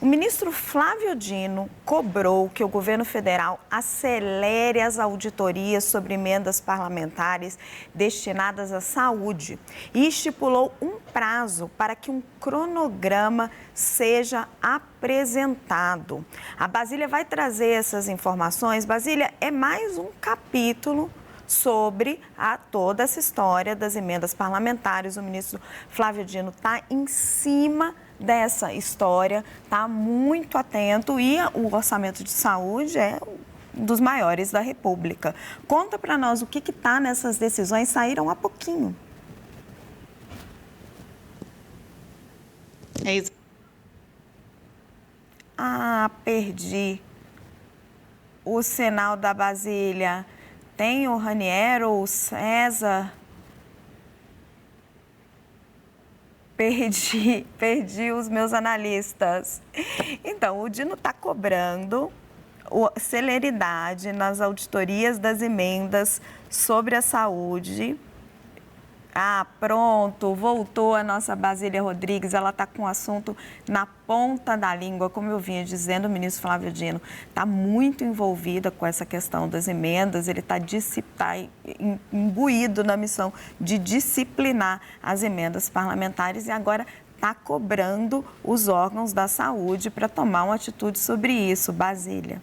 O ministro Flávio Dino cobrou que o governo federal acelere as auditorias sobre emendas parlamentares destinadas à saúde e estipulou um prazo para que um cronograma seja apresentado. A Basília vai trazer essas informações. Basília, é mais um capítulo sobre toda essa história das emendas parlamentares. O ministro Flávio Dino está em cima dessa história, está muito atento e o orçamento de saúde é um dos maiores da República. Conta para nós o que está nessas decisões, saíram há pouquinho. É isso. Perdi o sinal da Basília. Tem o Raniero ou o César? Perdi os meus analistas. Então, o Dino está cobrando celeridade nas auditorias das emendas sobre a saúde. Pronto, voltou a nossa Basília Rodrigues, ela está com o assunto na ponta da língua, como eu vinha dizendo, o ministro Flávio Dino está muito envolvido com essa questão das emendas, ele está imbuído na missão de disciplinar as emendas parlamentares e agora está cobrando os órgãos da saúde para tomar uma atitude sobre isso. Basília.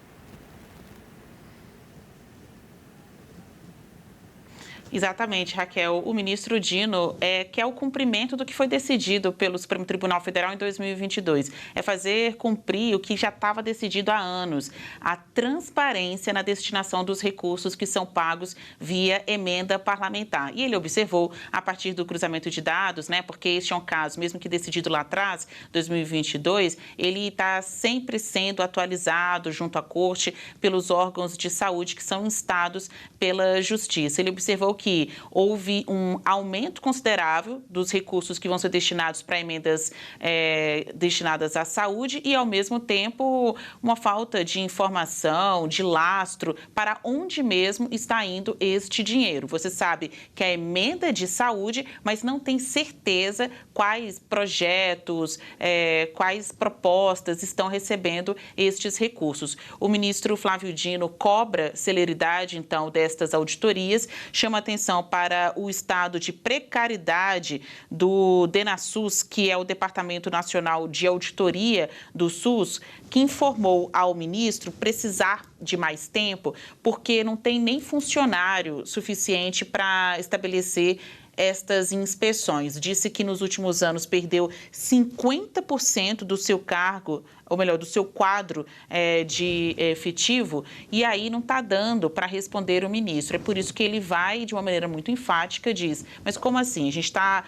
Exatamente, Raquel. O ministro Dino quer o cumprimento do que foi decidido pelo Supremo Tribunal Federal em 2022. É fazer cumprir o que já estava decidido há anos, a transparência na destinação dos recursos que são pagos via emenda parlamentar. E ele observou, a partir do cruzamento de dados, porque este é um caso, mesmo que decidido lá atrás, 2022, ele está sempre sendo atualizado junto à Corte pelos órgãos de saúde que são instados pela Justiça. Ele observou que houve um aumento considerável dos recursos que vão ser destinados para emendas destinadas à saúde e, ao mesmo tempo, uma falta de informação, de lastro para onde mesmo está indo este dinheiro. Você sabe que a emenda de saúde, mas não tem certeza quais projetos, quais propostas estão recebendo estes recursos. O ministro Flávio Dino cobra celeridade, então, destas auditorias, chama atenção para o estado de precariedade do DENASSUS, que é o Departamento Nacional de Auditoria do SUS, que informou ao ministro precisar de mais tempo, porque não tem nem funcionário suficiente para estabelecer estas inspeções. Disse que nos últimos anos perdeu 50% do seu cargo, ou melhor, do seu quadro de efetivo, e aí não está dando para responder o ministro. É por isso que ele vai, de uma maneira muito enfática, diz, mas como assim? A gente tá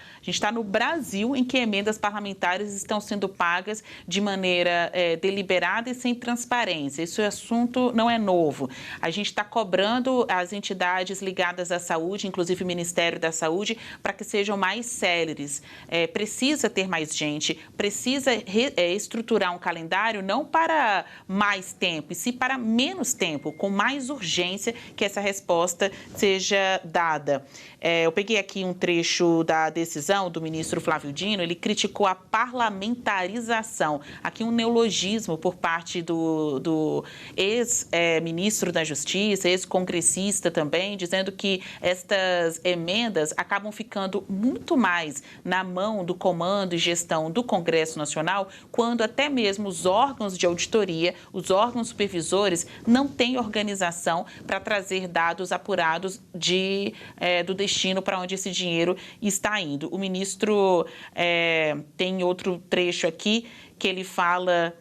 no Brasil em que emendas parlamentares estão sendo pagas de maneira deliberada e sem transparência. Esse assunto não é novo. A gente está cobrando as entidades ligadas à saúde, inclusive o Ministério da Saúde, para que sejam mais céleres. Precisa ter mais gente, precisa estruturar um calendário não para mais tempo, e sim para menos tempo, com mais urgência que essa resposta seja dada. Eu peguei aqui um trecho da decisão do ministro Flávio Dino, ele criticou a parlamentarização, aqui um neologismo por parte do ex-ministro da Justiça, ex-congressista também, dizendo que estas emendas acabam ficando muito mais na mão do comando e gestão do Congresso Nacional, quando até mesmo os órgãos de auditoria, os órgãos supervisores, não têm organização para trazer dados apurados do destino para onde esse dinheiro está indo. O ministro tem outro trecho aqui que ele fala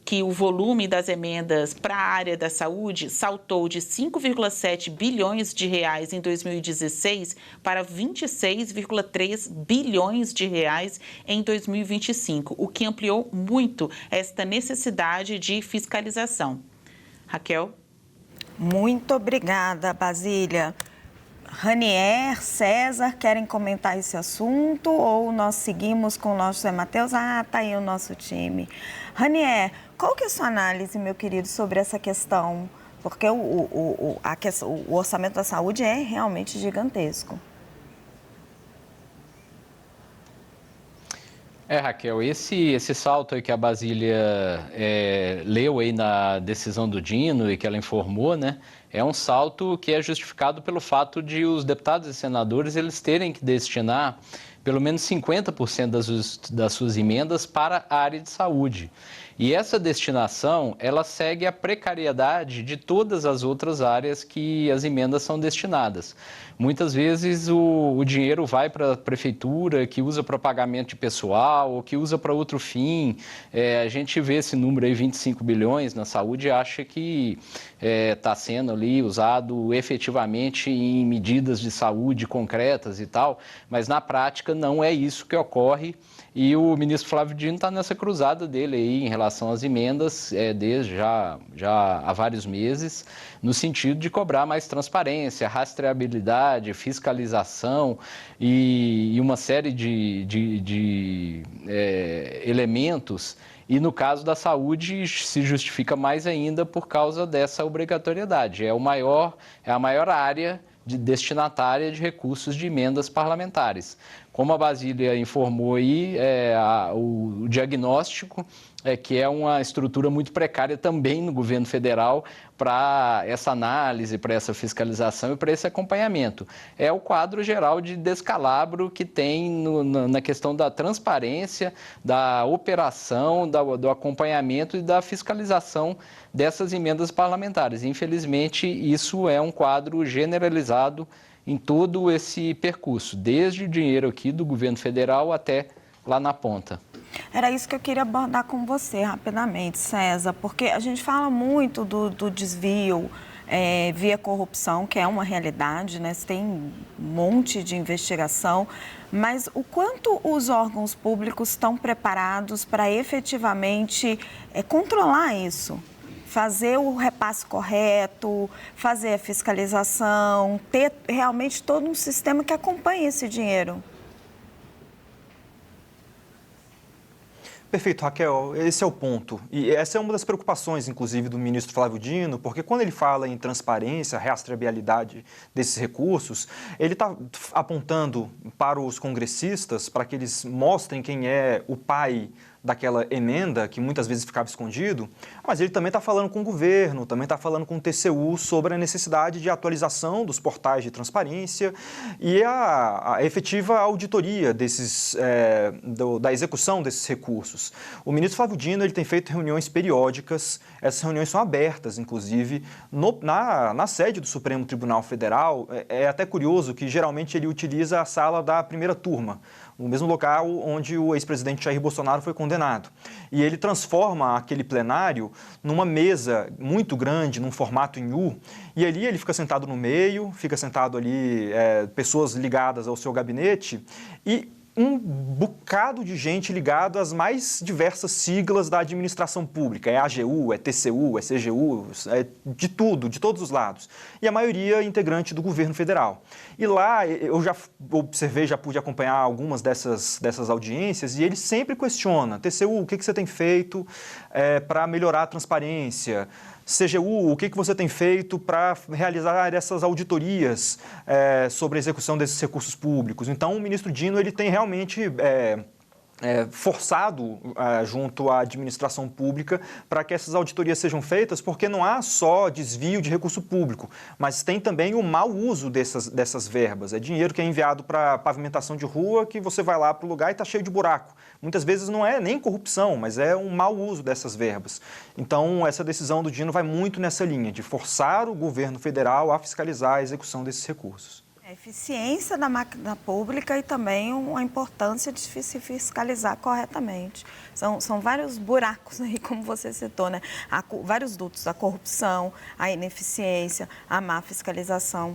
que o volume das emendas para a área da saúde saltou de 5,7 bilhões de reais em 2016 para 26,3 bilhões de reais em 2025, o que ampliou muito esta necessidade de fiscalização. Raquel? Muito obrigada, Basília. Ranier, César, querem comentar esse assunto ou nós seguimos com o nosso Zé Matheus? Tá aí o nosso time. Ranier, qual que é a sua análise, meu querido, sobre essa questão? Porque o orçamento da saúde é realmente gigantesco. Raquel, esse salto aí que a Basília leu aí na decisão do Dino e que ela informou, né, é um salto que é justificado pelo fato de os deputados e senadores eles terem que destinar pelo menos 50% das suas emendas para a área de saúde. E essa destinação, ela segue a precariedade de todas as outras áreas que as emendas são destinadas. Muitas vezes o dinheiro vai para a prefeitura, que usa para pagamento de pessoal, ou que usa para outro fim. A gente vê esse número aí, 25 bilhões na saúde, e acha que está sendo ali usado efetivamente em medidas de saúde concretas e tal, mas na prática não é isso que ocorre. E o ministro Flávio Dino está nessa cruzada dele aí em relação às emendas, desde já há vários meses, no sentido de cobrar mais transparência, rastreabilidade, fiscalização e uma série de elementos. E no caso da saúde se justifica mais ainda por causa dessa obrigatoriedade. É a maior área destinatária de recursos de emendas parlamentares. Como a Basília informou aí, o diagnóstico é que é uma estrutura muito precária também no governo federal para essa análise, para essa fiscalização e para esse acompanhamento. É o quadro geral de descalabro que tem na questão da transparência, da operação, do acompanhamento e da fiscalização dessas emendas parlamentares. Infelizmente, isso é um quadro generalizado em todo esse percurso, desde o dinheiro aqui do governo federal até lá na ponta. Era isso que eu queria abordar com você rapidamente, César, porque a gente fala muito do desvio via corrupção, que é uma realidade, né? Você tem um monte de investigação, mas o quanto os órgãos públicos estão preparados para efetivamente controlar isso? Fazer o repasse correto, fazer a fiscalização, ter realmente todo um sistema que acompanhe esse dinheiro. Perfeito, Raquel. Esse é o ponto. E essa é uma das preocupações, inclusive, do ministro Flávio Dino, porque quando ele fala em transparência, rastreabilidade desses recursos, ele está apontando para os congressistas para que eles mostrem quem é o pai daquela emenda, que muitas vezes ficava escondido, mas ele também está falando com o governo, também está falando com o TCU sobre a necessidade de atualização dos portais de transparência e a efetiva auditoria da execução desses recursos. O ministro Flávio Dino ele tem feito reuniões periódicas, essas reuniões são abertas, inclusive, na sede do Supremo Tribunal Federal. É até curioso que geralmente ele utiliza a sala da primeira turma, o mesmo local onde o ex-presidente Jair Bolsonaro foi condenado. E ele transforma aquele plenário numa mesa muito grande, num formato em U, e ali ele fica sentado no meio, fica sentado ali pessoas ligadas ao seu gabinete e um bocado de gente ligado às mais diversas siglas da administração pública. É AGU, é TCU, é CGU, é de tudo, de todos os lados. E a maioria integrante do governo federal. E lá eu já observei, já pude acompanhar algumas dessas audiências e ele sempre questiona: TCU, o que você tem feito para melhorar a transparência? CGU, o que você tem feito para realizar essas auditorias sobre a execução desses recursos públicos? Então, o ministro Dino ele tem realmente forçado junto à administração pública para que essas auditorias sejam feitas, porque não há só desvio de recurso público, mas tem também o mau uso dessas verbas. É dinheiro que é enviado para pavimentação de rua, que você vai lá para o lugar e está cheio de buraco. Muitas vezes não é nem corrupção, mas é um mau uso dessas verbas. Então, essa decisão do Dino vai muito nessa linha, de forçar o governo federal a fiscalizar a execução desses recursos. A eficiência da máquina pública e também a importância de se fiscalizar corretamente. São vários buracos aí, como você citou, né? Há vários dutos, a corrupção, a ineficiência, a má fiscalização.